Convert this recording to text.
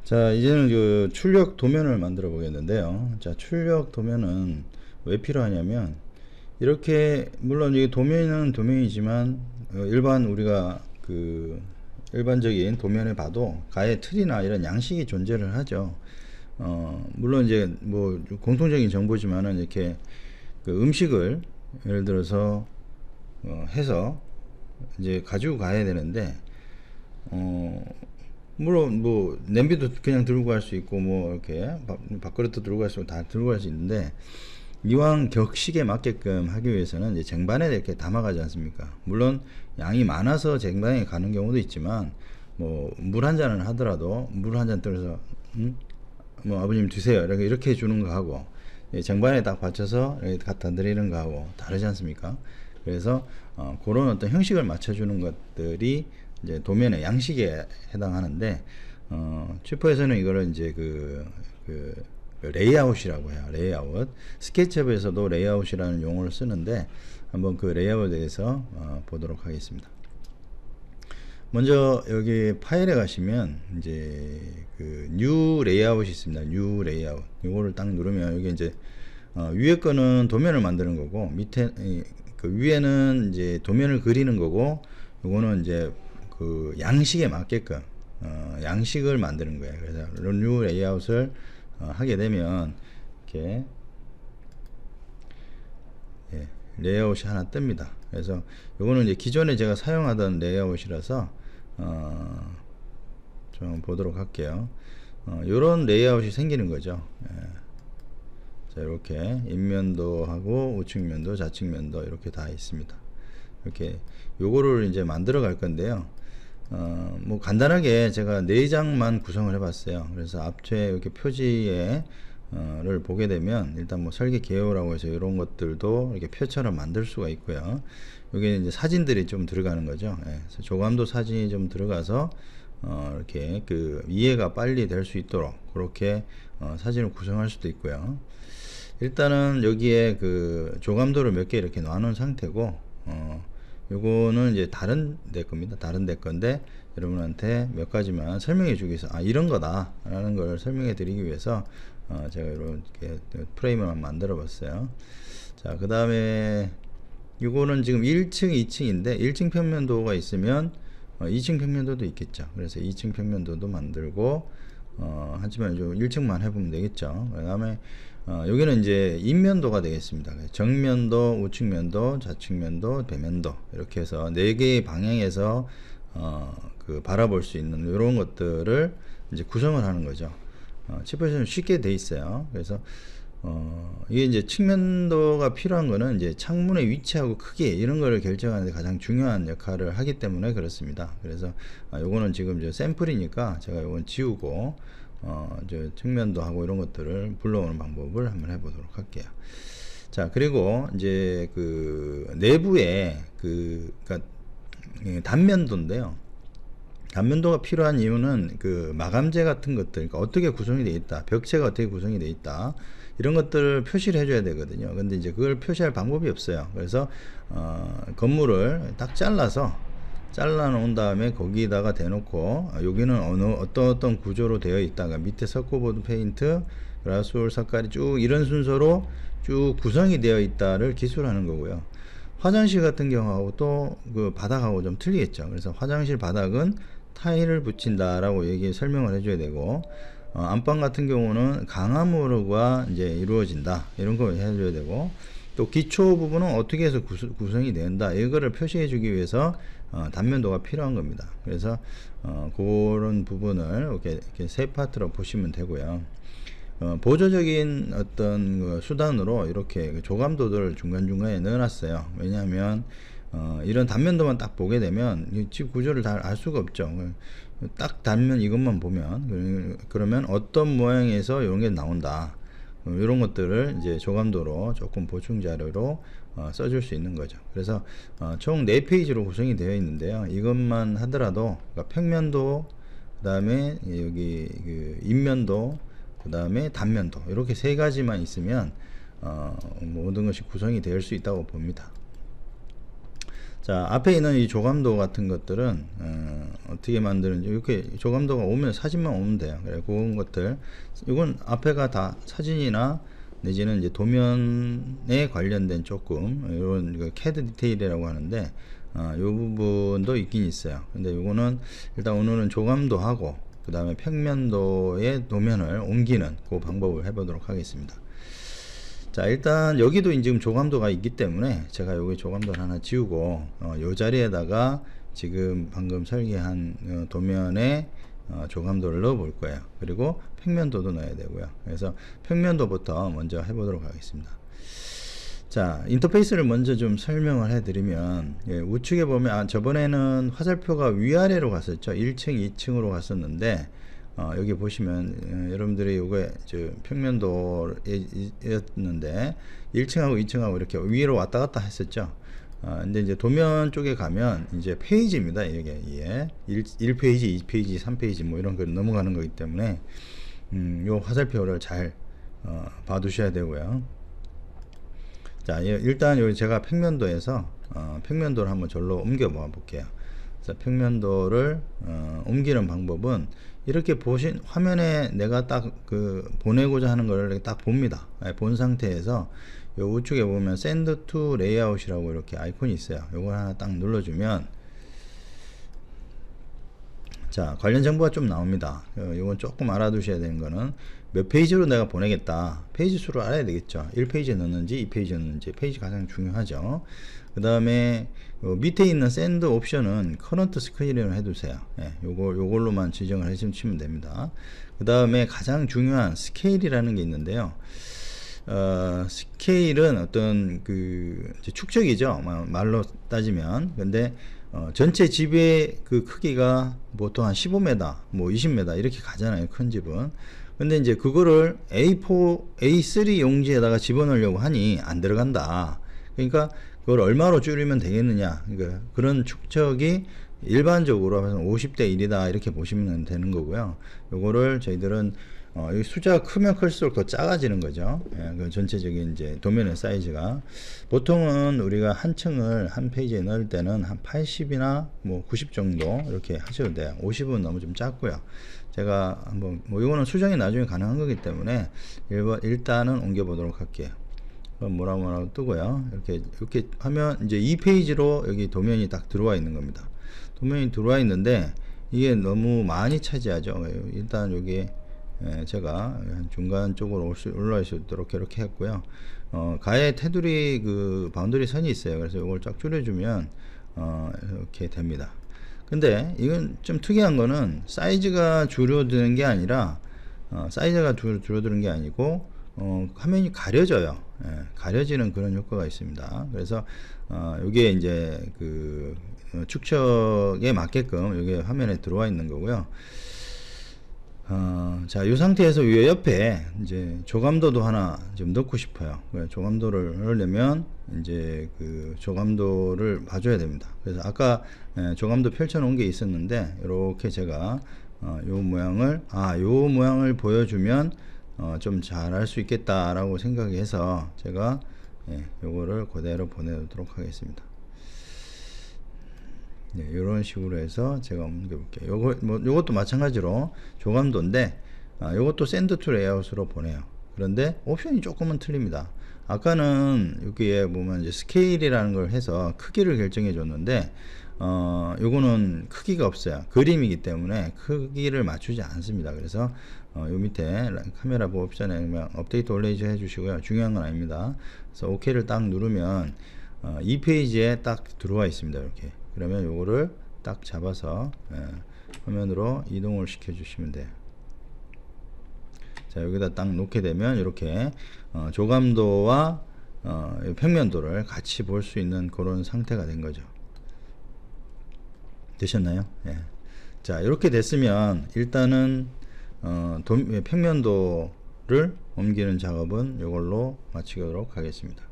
자, 이제는 그 출력 도면을 만들어 보겠는데요. 자, 출력 도면은 왜 필요하냐면, 이렇게, 물론 이게 도면은 도면이지만, 일반 우리가 그, 일반적인 도면에 봐도 가에 틀이나 이런 양식이 존재를 하죠. 물론 이제 뭐 공통적인 정보지만은 이렇게 그 음식을 예를 들어서 해서 이제 가지고 가야 되는데, 어, 물론 뭐 냄비도 그냥 들고 갈 수 있고 뭐 이렇게 밥그릇도 들고 갈 수 있고 다 들고 갈 수 있는데, 이왕 격식에 맞게끔 하기 위해서는 이제 쟁반에 이렇게 담아가지 않습니까? 물론 양이 많아서 쟁반에 가는 경우도 있지만, 뭐 물 한 잔을 하더라도 물 한 잔 떨어서 뭐 아버님 드세요 이렇게 주는 거 하고, 쟁반에 딱 받쳐서 이렇게 갖다 드리는 거 하고 다르지 않습니까? 그래서 그런 어떤 형식을 맞춰주는 것들이 이제 도면의 양식에 해당하는데, 슈퍼에서는 이거를 이제 그 레이아웃이라고 해요. 레이아웃. 스케치업에서도 레이아웃이라는 용어를 쓰는데, 한번 그 레이아웃에 대해서 보도록 하겠습니다. 먼저 여기 파일에 가시면 이제 그 뉴 레이아웃이 있습니다. 뉴 레이아웃. 이거를 딱 누르면 여기 이제 위에 거는 도면을 만드는 거고, 밑에 그 위에는 이제 도면을 그리는 거고, 요거는 이제 그 양식에 맞게끔 양식을 만드는 거예요. 그래서 뉴 레이아웃을 하게 되면 이렇게 레이아웃이 하나 뜹니다. 그래서 요거는 이제 기존에 제가 사용하던 레이아웃이라서 좀 보도록 할게요. 요런 레이아웃이 생기는 거죠. 자, 이렇게 인면도 하고 우측면도 좌측면도 이렇게 다 있습니다. 이렇게 요거를 이제 만들어 갈 건데요. 뭐 간단하게 제가 4장만 구성을 해 봤어요. 그래서 앞뒤에 이렇게 표지에 를 보게 되면 일단 뭐 설계 개요라고 해서 이런 것들도 이렇게 표처럼 만들 수가 있고요. 여기 이제 사진들이 좀 들어가는 거죠. 그래서 조감도 사진이 좀 들어가서 이렇게 그 이해가 빨리 될 수 있도록 그렇게 사진을 구성할 수도 있고요. 일단은 여기에 그 조감도를 몇 개 이렇게 놔놓은 상태고, 요거는 이제 다른 데 겁니다. 다른 데 건데 여러분한테 몇 가지만 설명해 주기 위해서 이런 거다 라는 걸 설명해 드리기 위해서 제가 이렇게 프레임을 만들어 봤어요. 자, 그 다음에 이거는 지금 1층 2층인데 1층 평면도가 있으면 2층 평면도도 있겠죠. 그래서 2층 평면도도 만들고, 하지만 좀 1층만 해보면 되겠죠. 그 다음에 여기는 이제 인면도가 되겠습니다. 정면도, 우측면도, 좌측면도, 배면도 이렇게 해서 4개의 방향에서 그 바라볼 수 있는 이런 것들을 이제 구성을 하는 거죠. 칩에서는 쉽게 돼 있어요. 그래서 이게 이제 측면도가 필요한 거는 이제 창문의 위치하고 크기 이런 거를 결정하는 데 가장 중요한 역할을 하기 때문에 그렇습니다. 그래서 요거는 지금 저 샘플이니까 제가 요건 지우고 저 측면도 하고 이런 것들을 불러오는 방법을 한번 해보도록 할게요. 자, 그리고 이제 그 내부에 그러니까 단면도인데요. 단면도가 필요한 이유는 그 마감재 같은 것들, 그러니까 어떻게 구성이 되어 있다, 벽체가 어떻게 구성이 되어 있다, 이런 것들을 표시를 해줘야 되거든요. 근데 이제 그걸 표시할 방법이 없어요. 그래서 건물을 딱 잘라 놓은 다음에 거기다가 대놓고 여기는 어떤 구조로 되어 있다가 밑에 석고보드 페인트, 그라스올 색깔이 쭉 이런 순서로 쭉 구성이 되어 있다를 기술하는 거고요. 화장실 같은 경우하고 또 그 바닥하고 좀 틀리겠죠. 그래서 화장실 바닥은 타일을 붙인다라고 설명을 해줘야 되고, 안방 같은 경우는 강화물과 이제 이루어진다 이런 거 해줘야 되고, 또 기초 부분은 어떻게 해서 구성이 된다 이거를 표시해 주기 위해서 단면도가 필요한 겁니다. 그래서 그런 부분을 이렇게 세 파트로 보시면 되고요. 보조적인 어떤 수단으로 이렇게 조감도들을 중간중간에 넣어놨어요. 왜냐하면 이런 단면도만 딱 보게 되면 집 구조를 다 알 수가 없죠. 딱 단면 이것만 보면, 그러면 어떤 모양에서 이런 게 나온다, 이런 것들을 이제 조감도로 조금 보충 자료로 써줄 수 있는 거죠. 그래서 총 4페이지로 구성이 되어 있는데요. 이것만 하더라도 그러니까 평면도, 그 다음에 여기 그 인면도, 그 다음에 단면도 이렇게 3가지만 있으면 모든 것이 구성이 될 수 있다고 봅니다. 자, 앞에 있는 이 조감도 같은 것들은 어떻게 만드는지 이렇게 조감도가 오면 사진만 오면 돼요. 그래 그런 것들 이건 앞에가 다 사진이나 내지는 이제 도면에 관련된 조금 이런 그 CAD 디테일이라고 하는데 이 부분도 있긴 있어요. 근데 이거는 일단 오늘은 조감도 하고 그 다음에 평면도의 도면을 옮기는 그 방법을 해보도록 하겠습니다. 자, 일단 여기도 지금 조감도가 있기 때문에 제가 여기 조감도를 하나 지우고 요 자리에다가 지금 방금 설계한 도면에 조감도를 넣어 볼 거예요. 그리고 평면도도 넣어야 되고요. 그래서 평면도부터 먼저 해보도록 하겠습니다. 자, 인터페이스를 먼저 좀 설명을 해드리면, 예, 우측에 보면 저번에는 화살표가 위아래로 갔었죠. 1층, 2층으로 갔었는데 여기 보시면 여러분들이 요게 평면도였는데 1층하고 2층하고 이렇게 위로 왔다 갔다 했었죠. 근데 이제 도면 쪽에 가면 이제 페이지입니다. 이게 예. 1페이지, 2페이지, 3페이지 뭐 이런 거 넘어가는 거기 때문에 요 화살표를 잘 봐두셔야 되고요. 자, 일단 여기 제가 평면도에서 평면도를 한번 절로 옮겨 봐 볼게요. 그래서 평면도를 옮기는 방법은 이렇게 보신 화면에 내가 딱 그 보내고자 하는 거를 딱 봅니다. 본 상태에서 요 우측에 보면 Send to Layout이라고 이렇게 아이콘이 있어요. 요걸 하나 딱 눌러주면 자, 관련 정보가 좀 나옵니다. 이건 조금 알아두셔야 되는 거는 몇 페이지로 내가 보내겠다. 페이지 수를 알아야 되겠죠. 1페이지에 넣는지 2페이지에 넣는지 페이지 가장 중요하죠. 그 다음에 밑에 있는 샌드 옵션은 커런트 스크린으로 해두세요. 예, 요걸로만 지정을 해주시면 됩니다. 그 다음에 가장 중요한 스케일이라는 게 있는데요. 스케일은 어떤 그 축적이죠. 말로 따지면. 근데 전체 집의 그 크기가 보통 한 15m, 뭐 20m 이렇게 가잖아요. 큰 집은. 근데 이제 그거를 A4, A3 용지에다가 집어넣으려고 하니 안 들어간다. 그러니까 그걸 얼마로 줄이면 되겠느냐. 그러니까 그런 축적이 일반적으로 50대 1이다 이렇게 보시면 되는 거고요. 요거를 저희들은 이 숫자가 크면 클수록 더 작아지는 거죠. 예, 그 전체적인 이제 도면의 사이즈가 보통은 우리가 한 층을 한 페이지에 넣을 때는 한 80이나 뭐 90 정도 이렇게 하셔도 돼요. 50은 너무 좀 작고요. 제가 한번 뭐 이거는 수정이 나중에 가능한 거기 때문에 일단은 옮겨 보도록 할게요. 뭐라고 뜨고요. 이렇게 하면 이제 이 페이지로 여기 도면이 딱 들어와 있는 겁니다. 도면이 들어와 있는데 이게 너무 많이 차지하죠. 일단 여기 제가 중간 쪽으로 올라올 수 있도록 이렇게 했고요. 가에 테두리 그 바운더리 선이 있어요. 그래서 이걸 쫙 줄여주면 이렇게 됩니다. 근데 이건 좀 특이한 거는 사이즈가 줄어드는 게 아니라 사이즈가 줄어드는 게 아니고 화면이 가려져요. 예, 가려지는 그런 효과가 있습니다. 그래서 이게 이제 그 축척에 맞게끔 이게 화면에 들어와 있는 거고요. 자, 이 상태에서 이 옆에 이제 조감도도 하나 좀 넣고 싶어요. 조감도를 넣으려면 이제 그 조감도를 봐줘야 됩니다. 그래서 아까 조감도 펼쳐 놓은 게 있었는데 이렇게 제가 요 모양을 보여주면 좀 잘할 수 있겠다라고 생각해서 제가 요거를 그대로 보내도록 하겠습니다. 네, 이런 식으로 해서 제가 옮겨 볼게요. 요것도 마찬가지로 조감도인데 요것도 샌드 투 레이아웃으로 보내요. 그런데 옵션이 조금은 틀립니다. 아까는 여기에 보면 이제 스케일이라는 걸 해서 크기를 결정해 줬는데 요거는 크기가 없어요. 그림이기 때문에 크기를 맞추지 않습니다. 그래서 요 밑에 카메라 보호 옵션에 업데이트 올레이즈 해 주시고요. 중요한 건 아닙니다. 그래서 OK를 딱 누르면 이 페이지에 딱 들어와 있습니다. 이렇게. 그러면 요거를 딱 잡아서 화면으로 이동을 시켜 주시면 돼요. 자, 여기다 딱 놓게 되면 이렇게 조감도와 평면도를 같이 볼 수 있는 그런 상태가 된 거죠. 되셨나요? 예. 자, 이렇게 됐으면 일단은 평면도를 옮기는 작업은 이걸로 마치도록 하겠습니다.